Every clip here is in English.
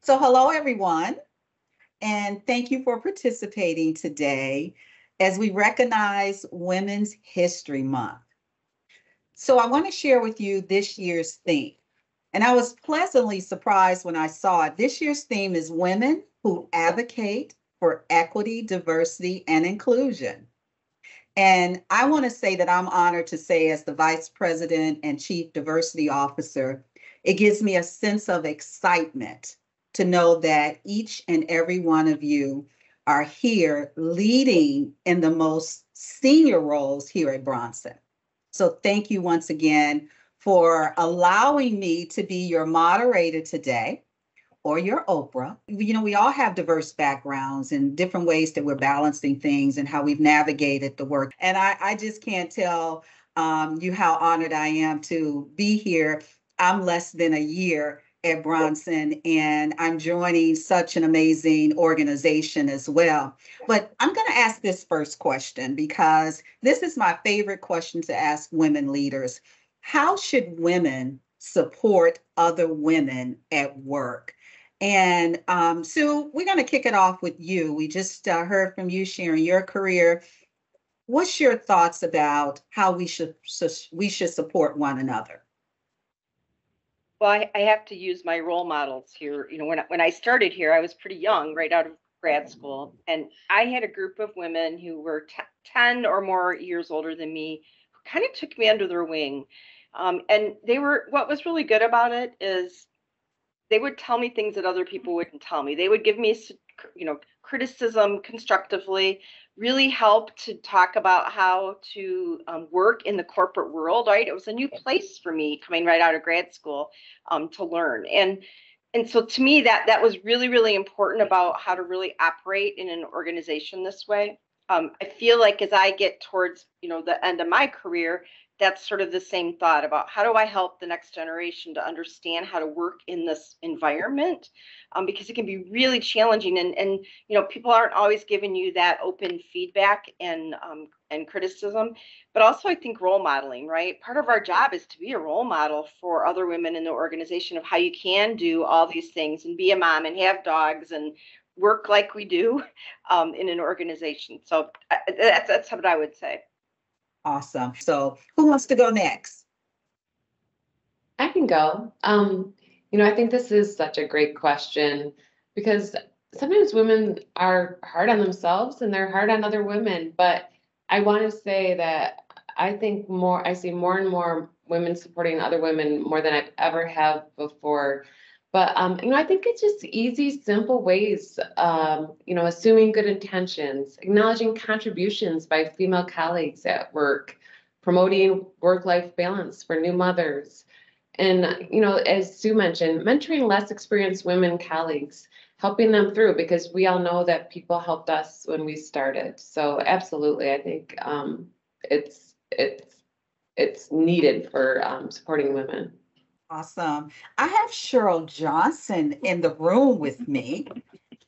So, hello, everyone, and thank you for participating today as we recognize Women's History Month. So, I want to share with you this year's theme. And I was pleasantly surprised when I saw it. This year's theme is Women Who Advocate for Equity, Diversity, and Inclusion. And I want to say that I'm honored to say, as the Vice President and Chief Diversity Officer, it gives me a sense of excitement to know that each and every one of you are here leading in the most senior roles here at Bronson. So thank you once again for allowing me to be your moderator today or your Oprah. We all have diverse backgrounds and different ways that we're balancing things and how we've navigated the work. And I just can't tell you how honored I am to be here. I'm less than a year at Bronson, and I'm joining such an amazing organization as well. But I'm going to ask this first question because this is my favorite question to ask women leaders. How should women support other women at work? And Sue, we're going to kick it off with you. We just heard from you sharing your career. What's your thoughts about how we should support one another? Well, I have to use my role models here. When I started here, I was pretty young, right out of grad school, and I had a group of women who were 10 or more years older than me, who kind of took me under their wing. And what was really good about it is they would tell me things that other people wouldn't tell me. They would give me, criticism constructively, really help to talk about how to work in the corporate world, right? It was a new place for me coming right out of grad school to learn. And so to me, that was really, really important about how to really operate in an organization this way. I feel like as I get towards, the end of my career, that's sort of the same thought about how do I help the next generation to understand how to work in this environment, because it can be really challenging, and people aren't always giving you that open feedback and criticism. But also, I think role modeling, right? Part of our job is to be a role model for other women in the organization of how you can do all these things and be a mom and have dogs and work like we do in an organization. So that's what I would say. Awesome. So who wants to go next? I can go. I think this is such a great question because sometimes women are hard on themselves and they're hard on other women. But I want to say that I see more and more women supporting other women more than I've ever have before. But, I think it's just easy, simple ways, assuming good intentions, acknowledging contributions by female colleagues at work, promoting work-life balance for new mothers. And, as Sue mentioned, mentoring less experienced women colleagues, helping them through, because we all know that people helped us when we started. So absolutely, I think it's needed for supporting women. Awesome. I have Cheryl Johnson in the room with me.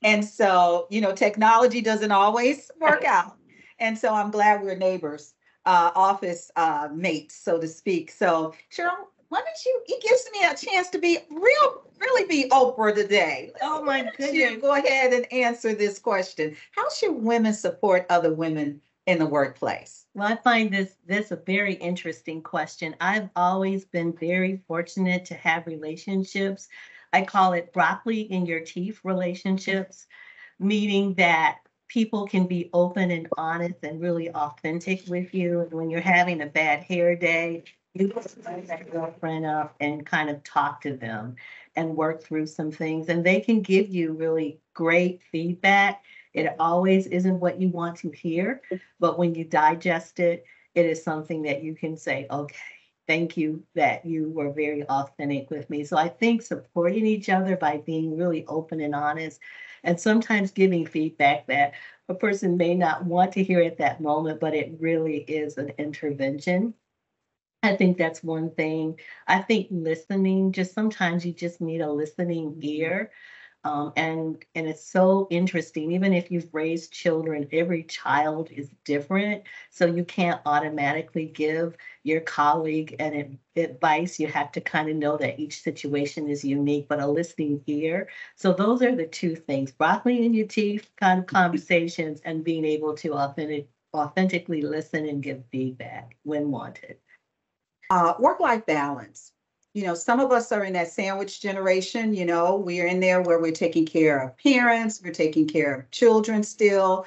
And so, technology doesn't always work out. And so I'm glad we're neighbors, office mates, so to speak. So, Cheryl, why don't it gives me a chance to really be Oprah today. Oh my goodness. You go ahead and answer this question. How should women support other women in the workplace? Well, I find this a very interesting question. I've always been very fortunate to have relationships. I call it broccoli in your teeth relationships, meaning that people can be open and honest and really authentic with you. And when you're having a bad hair day, you can bring that girlfriend up and kind of talk to them and work through some things. And they can give you really great feedback. It always isn't what you want to hear, but when you digest it, it is something that you can say, okay, thank you that you were very authentic with me. So I think supporting each other by being really open and honest, and sometimes giving feedback that a person may not want to hear at that moment, but it really is an intervention. I think that's one thing. I think listening, just sometimes you just need a listening ear. And it's so interesting. Even if you've raised children, every child is different. So you can't automatically give your colleague an advice. You have to kind of know that each situation is unique, but a listening ear. So those are the two things: broccoli in your teeth kind of conversations, and being able to authentically listen and give feedback when wanted. Work-life balance. Some of us are in that sandwich generation. We're in there where we're taking care of parents, we're taking care of children still.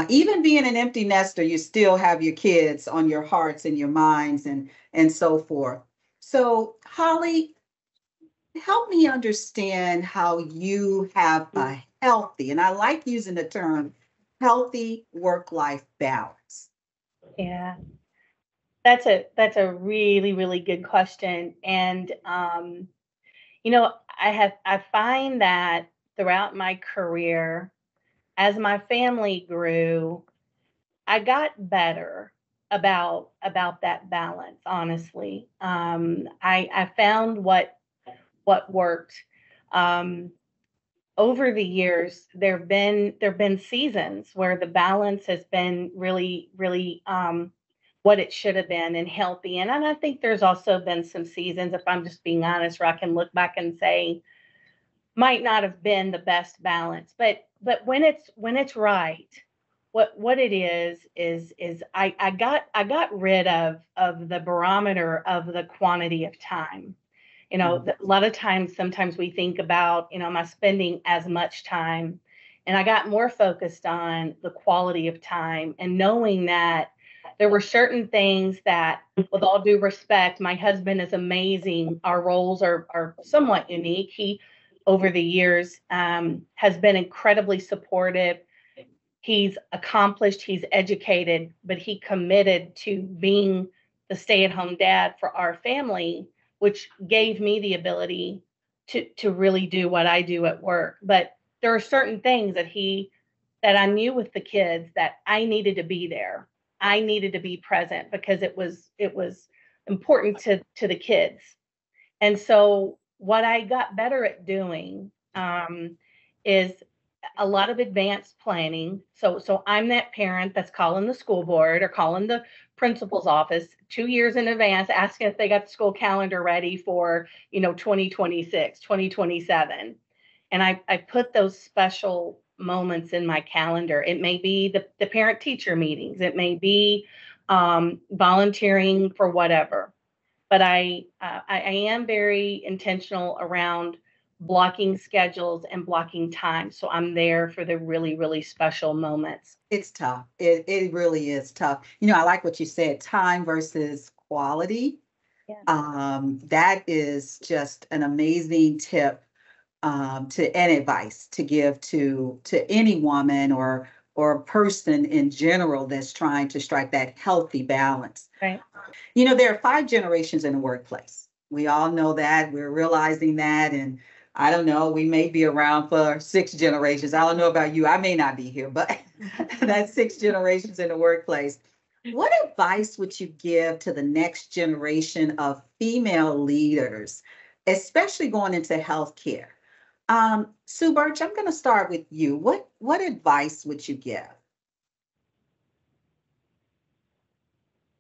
Even being an empty nester, you still have your kids on your hearts and your minds and so forth. So, Holly, help me understand how you have a healthy, and I like using the term healthy work-life balance. Yeah, that's a really, really good question. And I find that throughout my career, as my family grew, I got better about that balance, honestly. I found what worked. Um, Over the years, there have been seasons where the balance has been really, really what it should have been and healthy. And I think there's also been some seasons, if I'm just being honest, where I can look back and say might not have been the best balance. But when it's right, what it is I got rid of the barometer of the quantity of time. A lot of times, sometimes we think about, am I spending as much time? And I got more focused on the quality of time and knowing that there were certain things that, with all due respect, my husband is amazing. Our roles are somewhat unique. He, over the years, has been incredibly supportive. He's accomplished, he's educated, but he committed to being the stay-at-home dad for our family, which gave me the ability to really do what I do at work. But there are certain things that I knew with the kids that I needed to be there. I needed to be present because it was important to the kids. And so what I got better at doing is a lot of advanced planning. So I'm that parent that's calling the school board or calling the principal's office 2 years in advance, asking if they got the school calendar ready for, 2026, 2027. And I put those special moments in my calendar. It may be the parent teacher meetings. It may be volunteering for whatever. But I am very intentional around blocking schedules and blocking time. So I'm there for the really, really special moments. It's tough. It really is tough. I like what you said, time versus quality. Yeah. That is just an amazing tip and advice to give to any woman or person in general that's trying to strike that healthy balance. Right. There are 5 generations in the workplace. We all know that. We're realizing that. And I don't know, we may be around for 6 generations. I don't know about you. I may not be here, but that's 6 generations in the workplace. What advice would you give to the next generation of female leaders, especially going into healthcare? Sue Birch, I'm going to start with you. What advice would you give?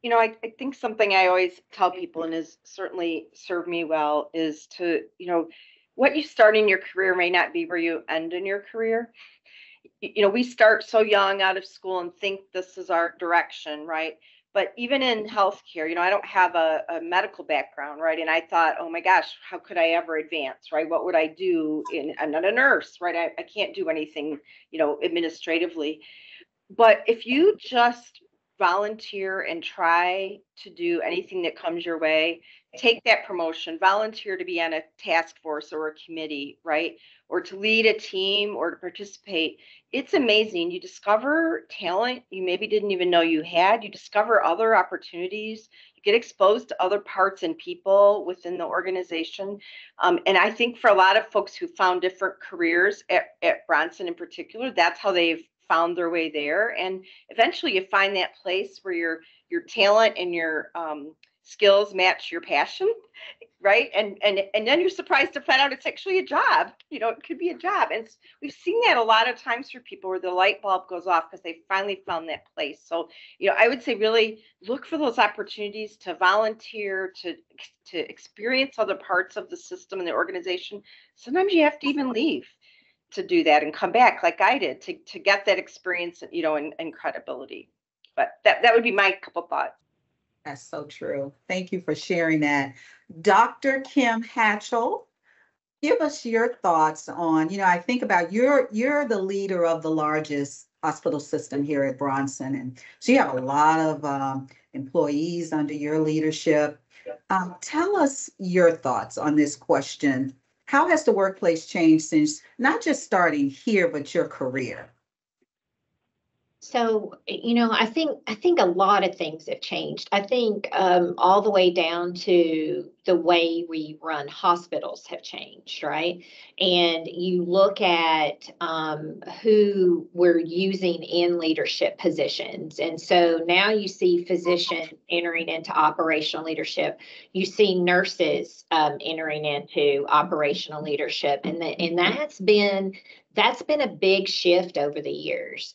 I think something I always tell people and has certainly served me well is to, what you start in your career may not be where you end in your career. We start so young out of school and think this is our direction, right? But even in healthcare, I don't have a medical background, right? And I thought, oh my gosh, how could I ever advance, right? What would I do? I'm not a nurse, right? I can't do anything, administratively. But if you just volunteer and try to do anything that comes your way, take that promotion, volunteer to be on a task force or a committee, right? Or to lead a team or to participate. It's amazing. You discover talent you maybe didn't even know you had. You discover other opportunities. You get exposed to other parts and people within the organization. And I think for a lot of folks who found different careers at Bronson in particular, that's how they've found their way there. And eventually you find that place where your talent and your skills match your passion. right? And then you're surprised to find out it's actually a job. It could be a job. And we've seen that a lot of times for people where the light bulb goes off because they finally found that place. So, I would say really look for those opportunities to volunteer, to experience other parts of the system and the organization. Sometimes you have to even leave to do that and come back like I did to get that experience, and credibility. But that would be my couple thoughts. That's so true. Thank you for sharing that. Dr. Kim Hatchell, give us your thoughts on, I think about you're the leader of the largest hospital system here at Bronson. And so you have a lot of employees under your leadership. Tell us your thoughts on this question. How has the workplace changed since not just starting here, but your career? So, I think a lot of things have changed. I think all the way down to the way we run hospitals have changed, right? And you look at who we're using in leadership positions. And so now you see physicians entering into operational leadership. You see nurses entering into operational leadership. And that's been a big shift over the years.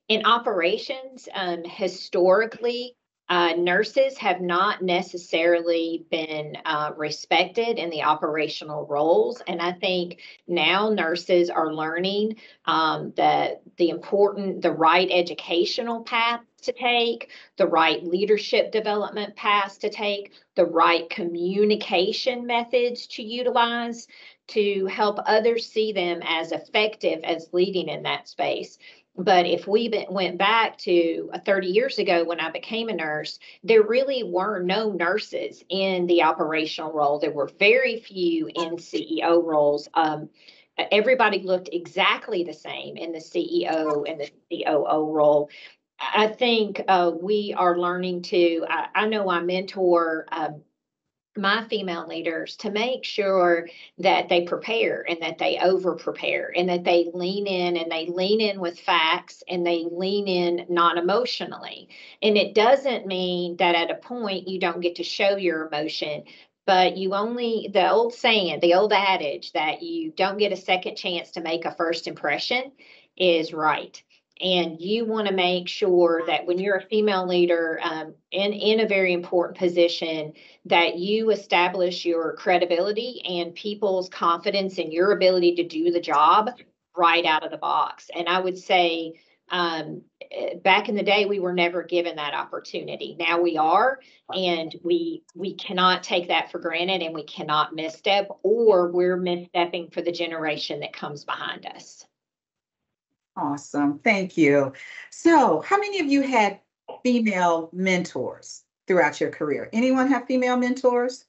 In operations, historically, nurses have not necessarily been respected in the operational roles. And I think now nurses are learning the right educational path to take, the right leadership development paths to take, the right communication methods to utilize to help others see them as effective as leading in that space. But if we went back to 30 years ago when I became a nurse, there really were no nurses in the operational role. There were very few in CEO roles. Everybody looked exactly the same in the CEO and the COO role. I think we are learning to, I know I mentor my female leaders to make sure that they prepare and that they over prepare and that they lean in with facts and they lean in non-emotionally. And it doesn't mean that at a point you don't get to show your emotion, but the old saying, the old adage that you don't get a second chance to make a first impression is right. And you want to make sure that when you're a female leader in a very important position, that you establish your credibility and people's confidence in your ability to do the job right out of the box. And I would say back in the day, we were never given that opportunity. Now we are, and we cannot take that for granted, and we cannot misstep, or we're misstepping for the generation that comes behind us. Awesome. Thank you. So how many of you had female mentors throughout your career? Anyone have female mentors?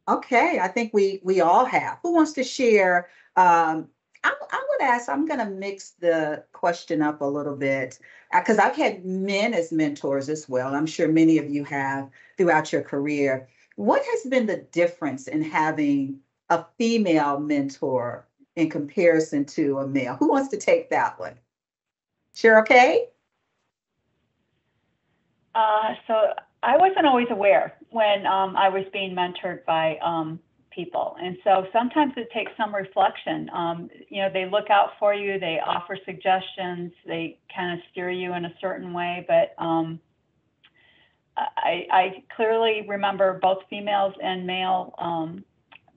Okay, I think we all have. Who wants to share? I would ask, I'm going to mix the question up a little bit because I've had men as mentors as well. I'm sure many of you have throughout your career. What has been the difference in having a female mentor in comparison to a male? Who wants to take that one? Cheryl Kay? So I wasn't always aware when I was being mentored by people. And so sometimes it takes some reflection. They look out for you, they offer suggestions, they kind of steer you in a certain way. But I clearly remember both females and male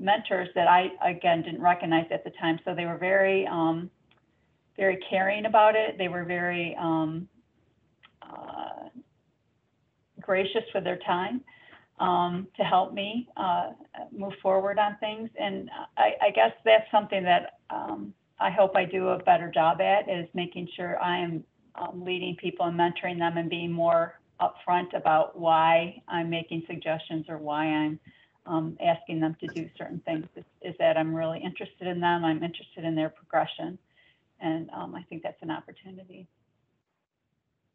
mentors that I, again, didn't recognize at the time. So they were very, very caring about it. They were very gracious with their time to help me move forward on things. And I guess that's something that I hope I do a better job at, is making sure I am leading people and mentoring them and being more upfront about why I'm making suggestions or why I'm asking them to do certain things. Is that I'm really interested in them. I'm interested in their progression. And I think that's an opportunity.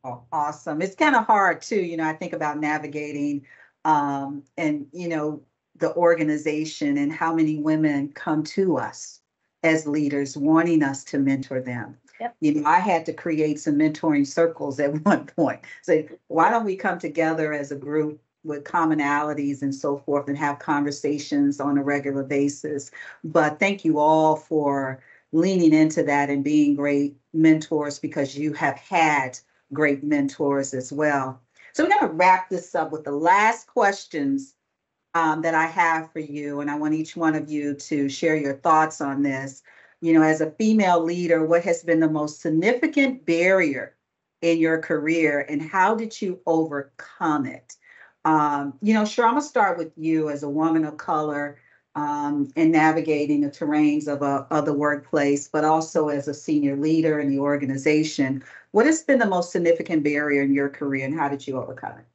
Oh, awesome. It's kind of hard too, I think about navigating and, the organization and how many women come to us as leaders wanting us to mentor them. Yep. I had to create some mentoring circles at one point. So why don't we come together as a group with commonalities and so forth and have conversations on a regular basis. But thank you all for leaning into that and being great mentors, because you have had great mentors as well. So we're going to wrap this up with the last questions that I have for you. And I want each one of you to share your thoughts on this. You know, as a female leader, what has been the most significant barrier in your career and how did you overcome it? You know, sure, I'm going to start with you as a woman of color and navigating the terrains of the workplace, but also as a senior leader in the organization. What has been the most significant barrier in your career and how did you overcome it?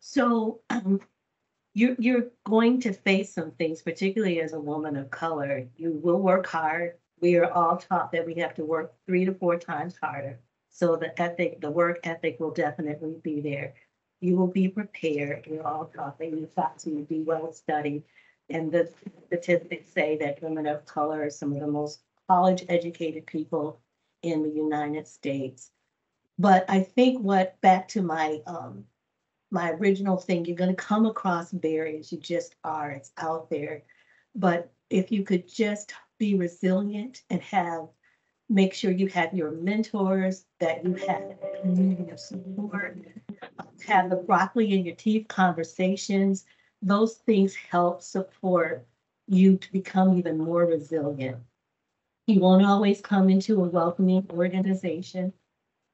So you're going to face some things, particularly as a woman of color. You will work hard. We are all taught that we have to work 3 to 4 times harder. So the work ethic will definitely be there. You will be prepared. We're all taught that you've got to be well studied. And the statistics say that women of color are some of the most college educated people in the United States. But I think back to my original thing, you're going to come across barriers. You just are. It's out there. But if you could just be resilient and make sure you have your mentors, that you have a community of support, have the broccoli in your teeth conversations. Those things help support you to become even more resilient. You won't always come into a welcoming organization.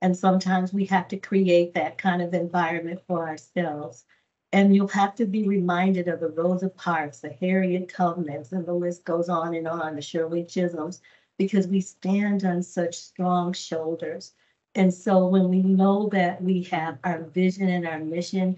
And sometimes we have to create that kind of environment for ourselves. And you'll have to be reminded of the Rosa Parks, the Harriet Tubmans, and the list goes on, the Shirley Chisholms, because we stand on such strong shoulders. And so when we know that we have our vision and our mission,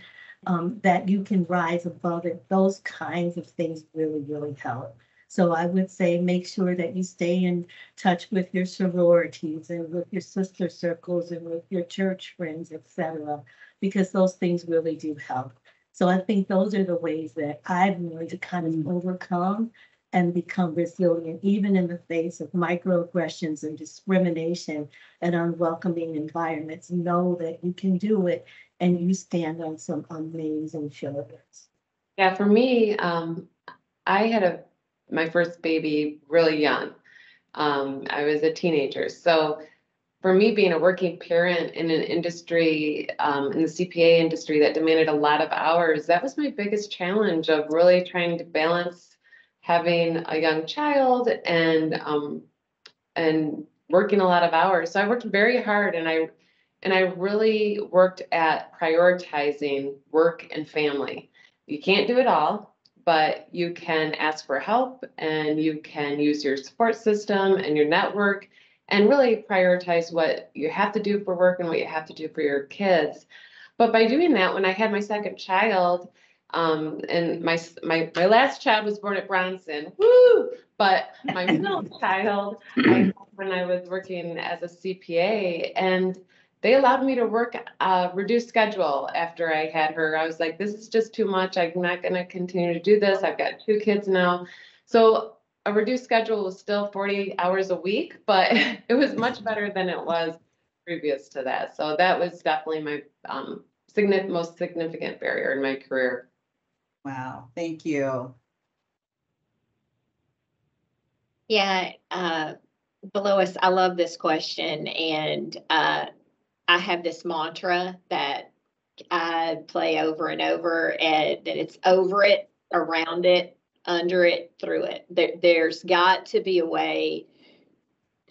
that you can rise above it, those kinds of things really, really help. So I would say make sure that you stay in touch with your sororities and with your sister circles and with your church friends, etc., because those things really do help. So I think those are the ways that I've learned to kind of overcome and become resilient, even in the face of microaggressions and discrimination and unwelcoming environments. Know that you can do it and you stand on some amazing shoulders. Yeah, for me, I had my first baby really young. I was a teenager. So for me, being a working parent in an industry, in the CPA industry that demanded a lot of hours, that was my biggest challenge of really trying to balance having a young child and working a lot of hours. So I worked very hard and I really worked at prioritizing work and family. You can't do it all, but you can ask for help and you can use your support system and your network and really prioritize what you have to do for work and what you have to do for your kids. But by doing that, when I had my second child, and my last child was born at Bronson, woo! But my middle child, I had when I was working as a CPA, and they allowed me to work reduced schedule after I had her. I was like, this is just too much. I'm not going to continue to do this. I've got 2 kids now. So a reduced schedule was still 40 hours a week, but it was much better than it was previous to that. So that was definitely my most significant barrier in my career. Wow, thank you. Yeah, Lois, I love this question. And I have this mantra that I play over and over, and that it's over it, around it, under it, through it. There's got to be a way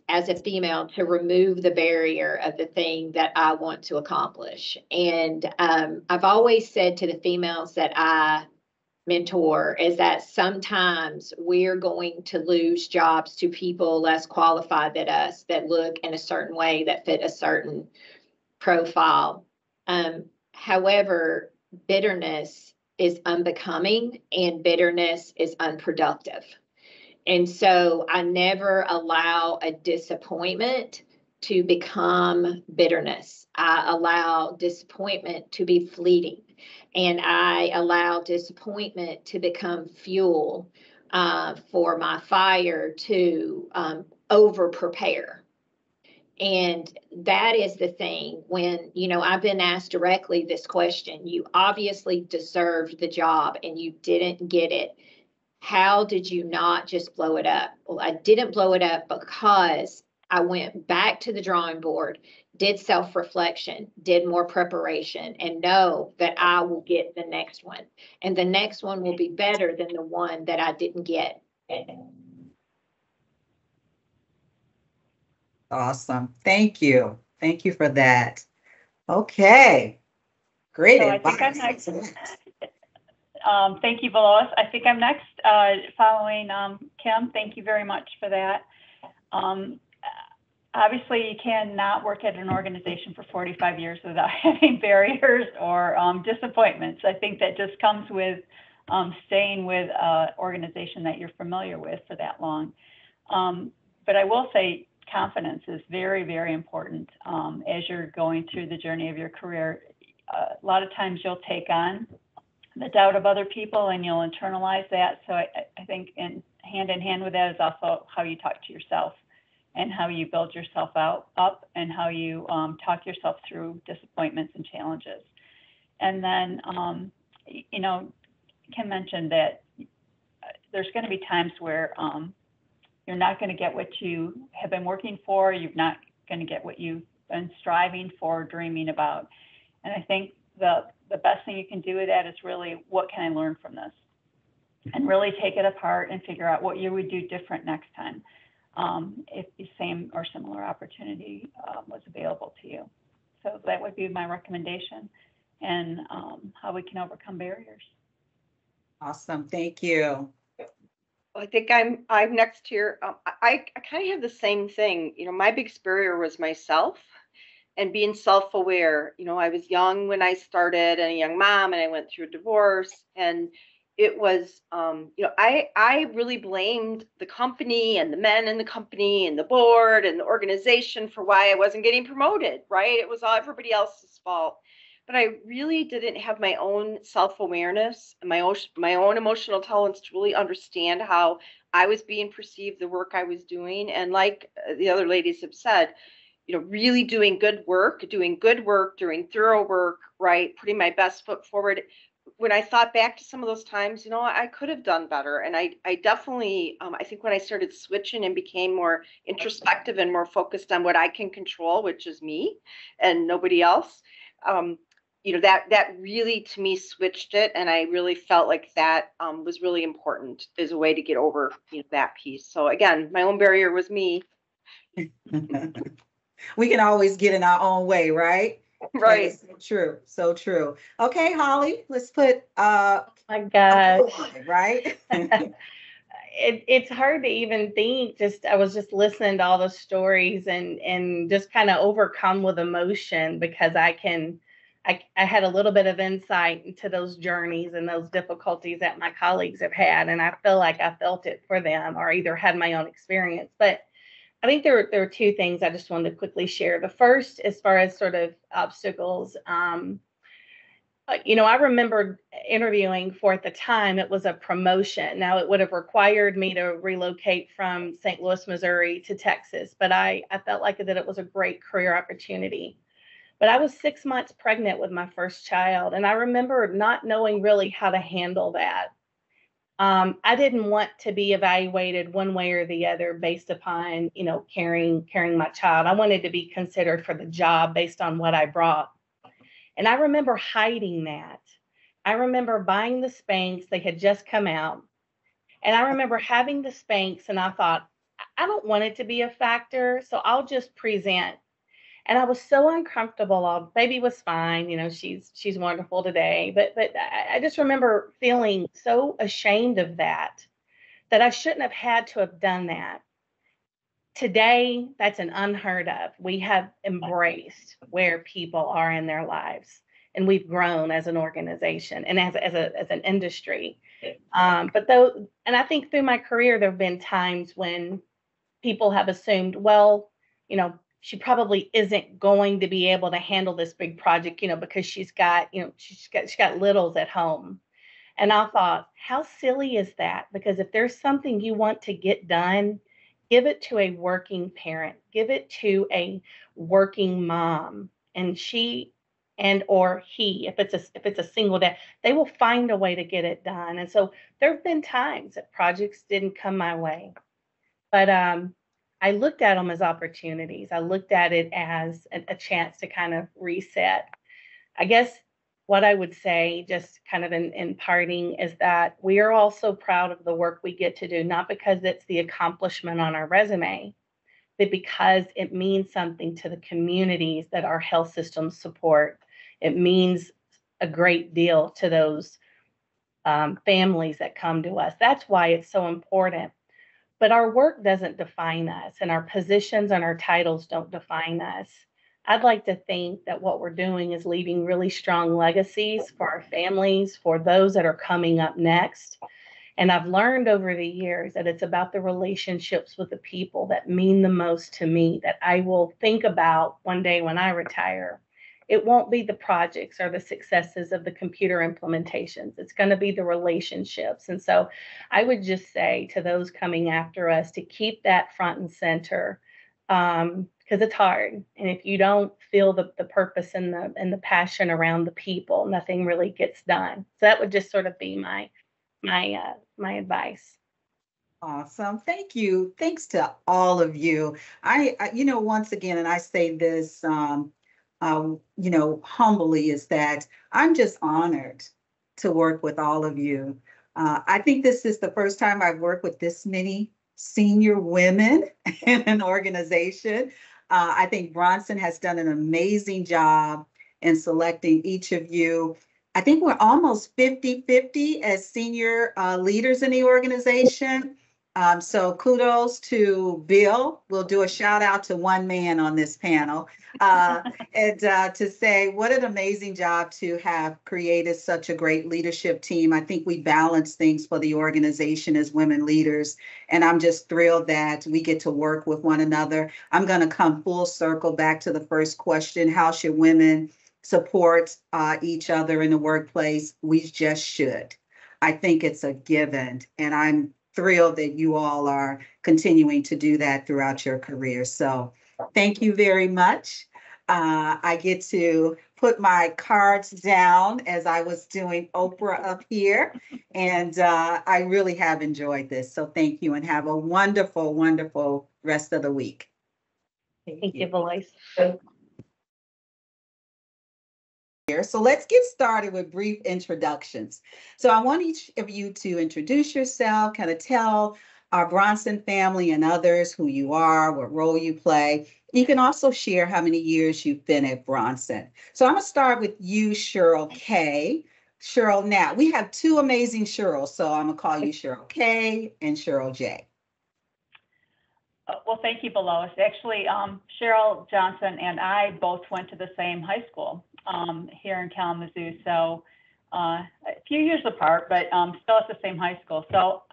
as a female to remove the barrier of the thing that I want to accomplish. And I've always said to the females that I mentor is that sometimes we're going to lose jobs to people less qualified than us, that look in a certain way, that fit a certain profile. However, bitterness is unbecoming and bitterness is unproductive. And so I never allow a disappointment to become bitterness. I allow disappointment to be fleeting, and I allow disappointment to become fuel for my fire to over prepare. And that is the thing when, I've been asked directly this question, you obviously deserved the job and you didn't get it. How did you not just blow it up? Well, I didn't blow it up because I went back to the drawing board, did self-reflection, did more preparation, and know that I will get the next one. And the next one will be better than the one that I didn't get. Awesome. Thank you. Thank you for that. Okay. Great So I think I'm advice. next. Thank you, Velois. I think I'm next, following Kim. Thank you very much for that. Obviously, you cannot work at an organization for 45 years without having barriers or disappointments. I think that just comes with staying with an organization that you're familiar with for that long. But I will say confidence is very, very important as you're going through the journey of your career. A lot of times you'll take on the doubt of other people and you'll internalize that. So I think in hand with that is also how you talk to yourself and how you build yourself up and how you talk yourself through disappointments and challenges. And then, Kim mentioned that there's going to be times where you're not going to get what you have been working for. You're not going to get what you've been striving for, dreaming about. And I think the best thing you can do with that is really, what can I learn from this? And really take it apart and figure out what you would do different next time if the same or similar opportunity was available to you. So that would be my recommendation, and how we can overcome barriers. Awesome. Thank you. I think I'm next here. I kind of have the same thing. My biggest barrier was myself and being self-aware. I was young when I started and a young mom, and I went through a divorce, and it was, I really blamed the company and the men in the company and the board and the organization for why I wasn't getting promoted, right? It was all everybody else's fault. But I really didn't have my own self-awareness and my own emotional intelligence to really understand how I was being perceived, the work I was doing. And like the other ladies have said, really doing thorough work, right? Putting my best foot forward. When I thought back to some of those times, I could have done better. And I definitely, I think when I started switching and became more introspective and more focused on what I can control, which is me and nobody else, that really, to me, switched it. And I really felt like that was really important as a way to get over that piece. So again, my own barrier was me. We can always get in our own way, right? Right. So true. So true. Okay, Holly, let's put My God. right? It's hard to even think. I was just listening to all the stories and just kind of overcome with emotion, because I had a little bit of insight into those journeys and those difficulties that my colleagues have had. And I feel like I felt it for them, or either had my own experience. But I think there are two things I just wanted to quickly share. The first, as far as sort of obstacles, I remember interviewing for, at the time, it was a promotion. Now, it would have required me to relocate from St. Louis, Missouri to Texas, but I felt like that it was a great career opportunity. But I was 6 months pregnant with my first child, and I remember not knowing really how to handle that. I didn't want to be evaluated one way or the other based upon, carrying my child. I wanted to be considered for the job based on what I brought. And I remember hiding that. I remember buying the Spanx. They had just come out. And I remember having the Spanx, and I thought, I don't want it to be a factor, so I'll just present. And I was so uncomfortable. Baby was fine. She's wonderful today. But I just remember feeling so ashamed of that I shouldn't have had to have done that. Today, that's an unheard of. We have embraced where people are in their lives, and we've grown as an organization and as an industry. And I think through my career, there have been times when people have assumed, well, she probably isn't going to be able to handle this big project, because she's got littles at home. And I thought, how silly is that? Because if there's something you want to get done, give it to a working parent, give it to a working mom, and she and or he, if it's a single dad, they will find a way to get it done. And so there have been times that projects didn't come my way, but I looked at them as opportunities. I looked at it as a chance to kind of reset. I guess what I would say, just kind of in parting, is that we are also proud of the work we get to do, not because it's the accomplishment on our resume, but because it means something to the communities that our health systems support. It means a great deal to those families that come to us. That's why it's so important. But our work doesn't define us, and our positions and our titles don't define us. I'd like to think that what we're doing is leaving really strong legacies for our families, for those that are coming up next. And I've learned over the years that it's about the relationships with the people that mean the most to me, that I will think about one day when I retire. It won't be the projects or the successes of the computer implementations. It's going to be the relationships. And so I would just say to those coming after us to keep that front and center, because it's hard. And if you don't feel the purpose and the passion around the people, nothing really gets done. So that would just sort of be my advice. Awesome. Thank you. Thanks to all of you. Once again, and I say this, humbly, is that I'm just honored to work with all of you. I think this is the first time I've worked with this many senior women in an organization. I think Bronson has done an amazing job in selecting each of you. I think we're almost 50-50 as senior leaders in the organization. So kudos to Bill. We'll do a shout out to one man on this panel, and to say what an amazing job to have created such a great leadership team. I think we balance things for the organization as women leaders, and I'm just thrilled that we get to work with one another. I'm going to come full circle back to the first question: how should women support each other in the workplace? We just should. I think it's a given, and I'm thrilled that you all are continuing to do that throughout your career. So thank you very much. I get to put my cards down as I was doing Oprah up here, and I really have enjoyed this. So thank you, and have a wonderful, wonderful rest of the week. Thank you, Veloise. So let's get started with brief introductions. So I want each of you to introduce yourself, kind of tell our Bronson family and others who you are, what role you play. You can also share how many years you've been at Bronson. So I'm going to start with you, Cheryl K. Cheryl Nat. We have two amazing Cheryls, so I'm going to call you Cheryl K and Cheryl J. Well, thank you, Veloise. Actually, Cheryl Johnson and I both went to the same high school here in Kalamazoo. So a few years apart, but still at the same high school. So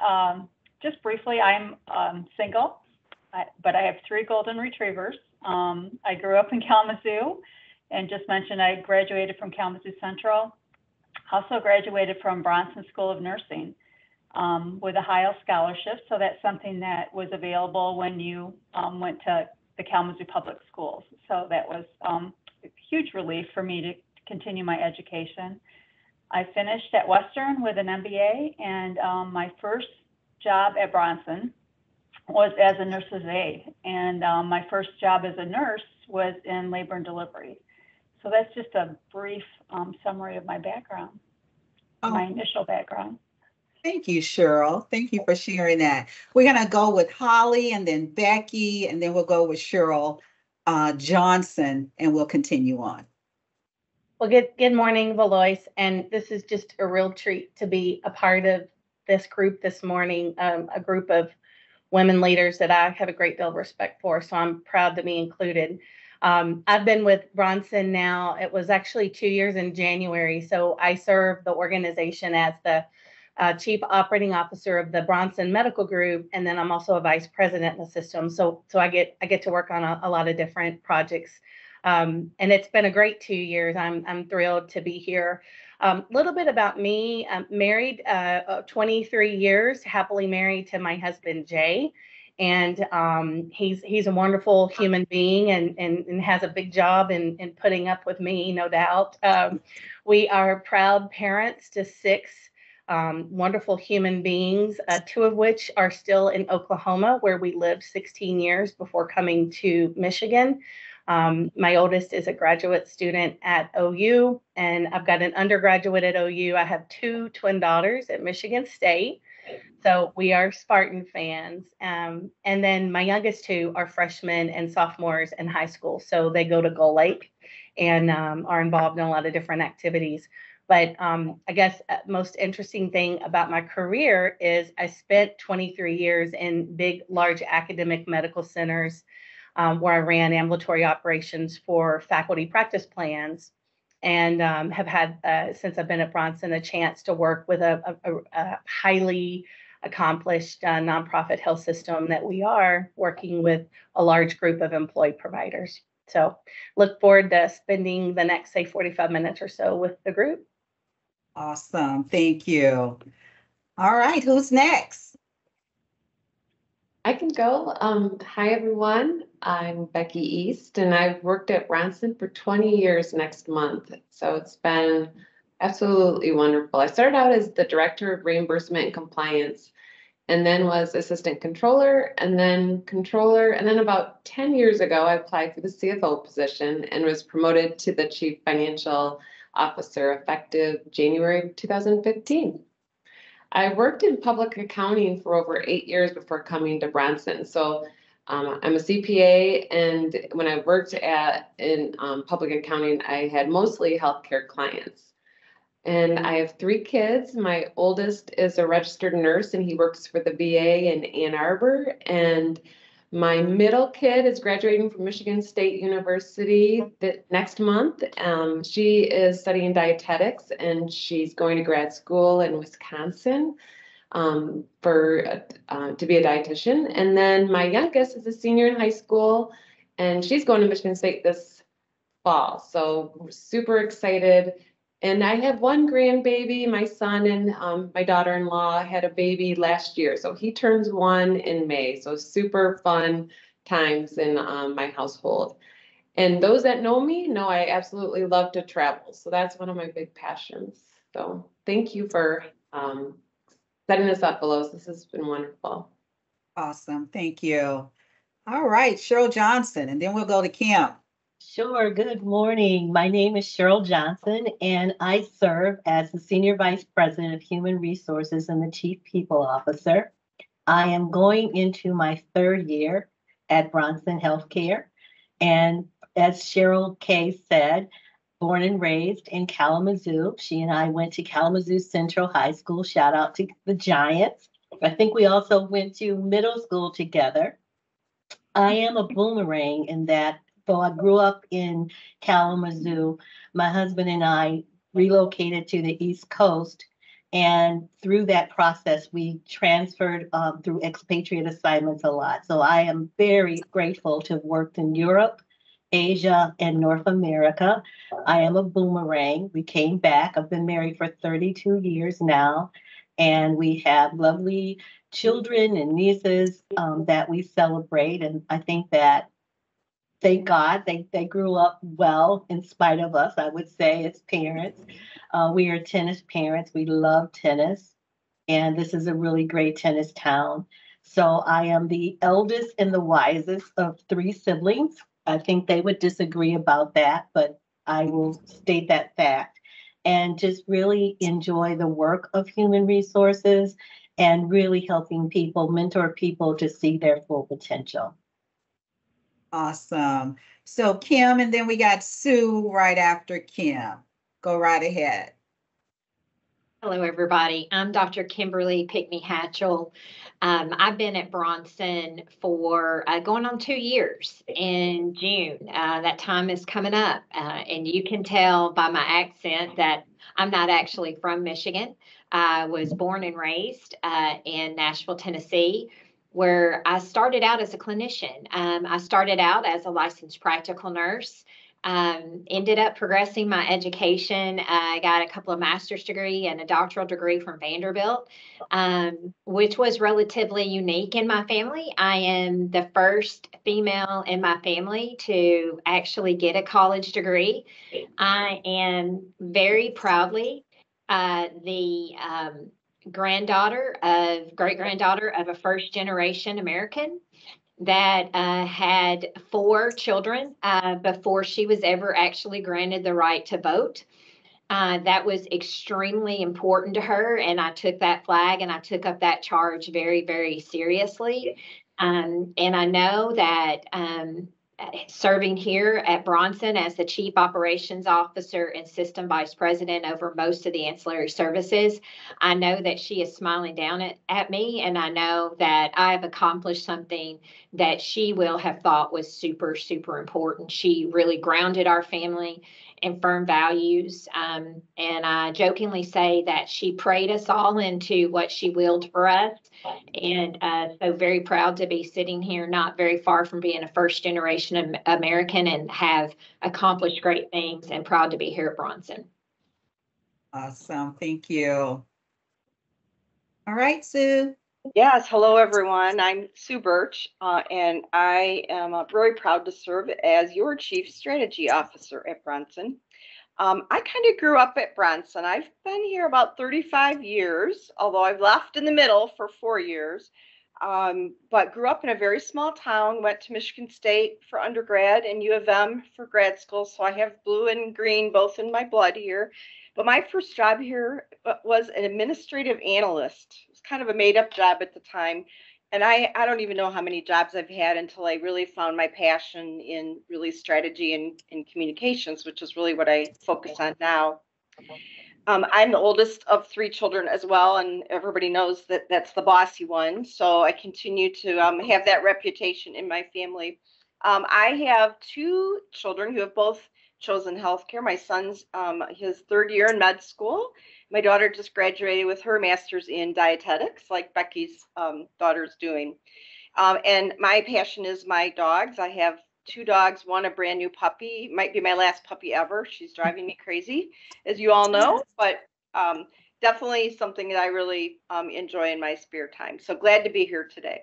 just briefly, I'm single, but I have 3 golden retrievers. I grew up in Kalamazoo, and just mentioned I graduated from Kalamazoo Central. Also graduated from Bronson School of Nursing with a high scholarship. So that's something that was available when you went to the Kalamazoo Public Schools. So that was a huge relief for me to continue my education. I finished at Western with an MBA, and my first job at Bronson was as a nurse's aide. And my first job as a nurse was in labor and delivery. So that's just a brief summary of my background, my initial background. Thank you, Cheryl. Thank you for sharing that. We're going to go with Holly, and then Becky, and then we'll go with Cheryl Johnson, and we'll continue on. Well, good morning, Veloise. And this is just a real treat to be a part of this group this morning, a group of women leaders that I have a great deal of respect for. So I'm proud to be included. I've been with Bronson now. It was actually 2 years in January. So I serve the organization as the Chief Operating Officer of the Bronson Medical Group, and then I'm also a Vice President in the system. So I get to work on a lot of different projects, and it's been a great 2 years. I'm thrilled to be here. A little bit about me: I'm married 23 years, happily married to my husband Jay, And he's a wonderful human being and has a big job in putting up with me, no doubt. We are proud parents to 6 wonderful human beings, 2 of which are still in Oklahoma, where we lived 16 years before coming to Michigan. My oldest is a graduate student at OU, and I've got an undergraduate at OU. I have 2 twin daughters at Michigan State. So we are Spartan fans. And then my youngest 2 are freshmen and sophomores in high school. So they go to Gull Lake and are involved in a lot of different activities. But I guess most interesting thing about my career is I spent 23 years in big, large academic medical centers where I ran ambulatory operations for faculty practice plans, and have had, since I've been at Bronson, a chance to work with a highly accomplished nonprofit health system that we are working with a large group of employed providers. So look forward to spending the next, say, 45 minutes or so with the group. Awesome. Thank you. All right. Who's next? I can go. Hi, everyone. I'm Becky East, and I've worked at Bronson for 20 years next month. So it's been absolutely wonderful. I started out as the Director of Reimbursement and Compliance, and then was Assistant Controller, and then Controller. And then about 10 years ago, I applied for the CFO position and was promoted to the Chief Financial Officer effective January 2015. I worked in public accounting for over 8 years before coming to Bronson. So I'm a CPA, and when I worked in public accounting, I had mostly healthcare clients. And I have 3 kids. My oldest is a registered nurse, and he works for the VA in Ann Arbor. And my middle kid is graduating from Michigan State University next month. She is studying dietetics, and she's going to grad school in Wisconsin to be a dietitian. And then my youngest is a senior in high school, and she's going to Michigan State this fall. So we're super excited. And I have 1 grandbaby. My son and my daughter-in-law had a baby last year. So he turns 1 in May. So super fun times in my household. And those that know me know I absolutely love to travel. So that's one of my big passions. So thank you for setting this up, Velo. This has been wonderful. Awesome. Thank you. All right. Cheryl Johnson, and then we'll go to Kim. Sure. Good morning. My name is Cheryl Johnson, and I serve as the Senior Vice President of Human Resources and the Chief People Officer. I am going into my 3rd year at Bronson Healthcare. And as Cheryl K. said, born and raised in Kalamazoo. She and I went to Kalamazoo Central High School. Shout out to the Giants. I think we also went to middle school together. I am a boomerang in that, though I grew up in Kalamazoo, my husband and I relocated to the East Coast. And through that process, we transferred through expatriate assignments a lot. So I am very grateful to have worked in Europe, Asia, and North America. I am a boomerang. We came back. I've been married for 32 years now. And we have lovely children and nieces that we celebrate. And I think that, thank God, they grew up well in spite of us, I would say, as parents. We are tennis parents. We love tennis. And this is a really great tennis town. So I am the eldest and the wisest of 3 siblings. I think they would disagree about that, but I will state that fact. And just really enjoy the work of human resources and really helping people, mentor people to see their full potential. Awesome. So Kim, and then we got Sue right after Kim. Go right ahead. Hello, everybody. I'm Dr. Kimberly Peck. I've been at Bronson for going on 2 years in June. That time is coming up, and you can tell by my accent that I'm not actually from Michigan. I was born and raised in Nashville, Tennessee, where I started out as a clinician. I started out as a licensed practical nurse. Ended up progressing my education. I got a couple of master's degree and a doctoral degree from Vanderbilt, which was relatively unique in my family. I am the first female in my family to actually get a college degree. I am very proudly the great granddaughter of a first generation American that had 4 children before she was ever actually granted the right to vote. That was extremely important to her, and I took that flag and I took up that charge very, very seriously. And I know that serving here at Bronson as the Chief Operations Officer and System Vice President over most of the ancillary services, I know that she is smiling down at me, and I know that I've accomplished something that she will have thought was super, super important. She really grounded our family in firm values. And I jokingly say that she prayed us all into what she willed for us. And so very proud to be sitting here, not very far from being a first generation American and have accomplished great things, and proud to be here at Bronson. Awesome. Thank you. All right, Sue. Yes, hello everyone. I'm Sue Birch, and I am very proud to serve as your Chief Strategy Officer at Bronson. I kind of grew up at Bronson. I've been here about 35 years, although I've left in the middle for 4 years, but grew up in a very small town, went to Michigan State for undergrad and U of M for grad school, so I have blue and green both in my blood here. But my first job here was an administrative analyst. It was kind of a made-up job at the time. And I don't even know how many jobs I've had until I really found my passion in really strategy and communications, which is really what I focus on now. I'm the oldest of 3 children as well, and everybody knows that that's the bossy one. So I continue to have that reputation in my family. I have 2 children who have both chosen healthcare. My son's his 3rd year in med school. My daughter just graduated with her master's in dietetics, like Becky's daughter's doing. And my passion is my dogs. I have 2 dogs, one a brand new puppy, might be my last puppy ever. She's driving me crazy, as you all know, but definitely something that I really enjoy in my spare time. So glad to be here today.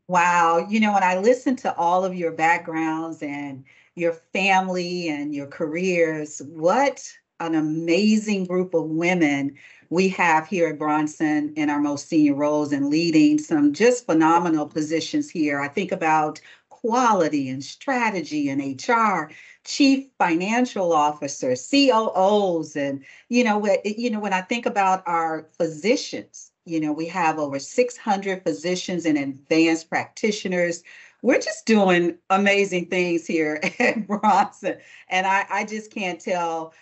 Wow. You know, when I listen to all of your backgrounds and your family and your careers, what an amazing group of women we have here at Bronson in our most senior roles and leading some just phenomenal positions here. I think about quality and strategy and HR, chief financial officers, COOs, and when I think about our physicians, we have over 600 physicians and advanced practitioners. We're just doing amazing things here at Bronson, and I just can't tell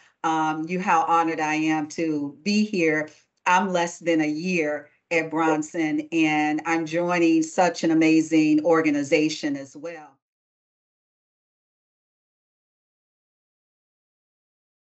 you how honored I am to be here. I'm less than a year at Bronson, and I'm joining such an amazing organization as well.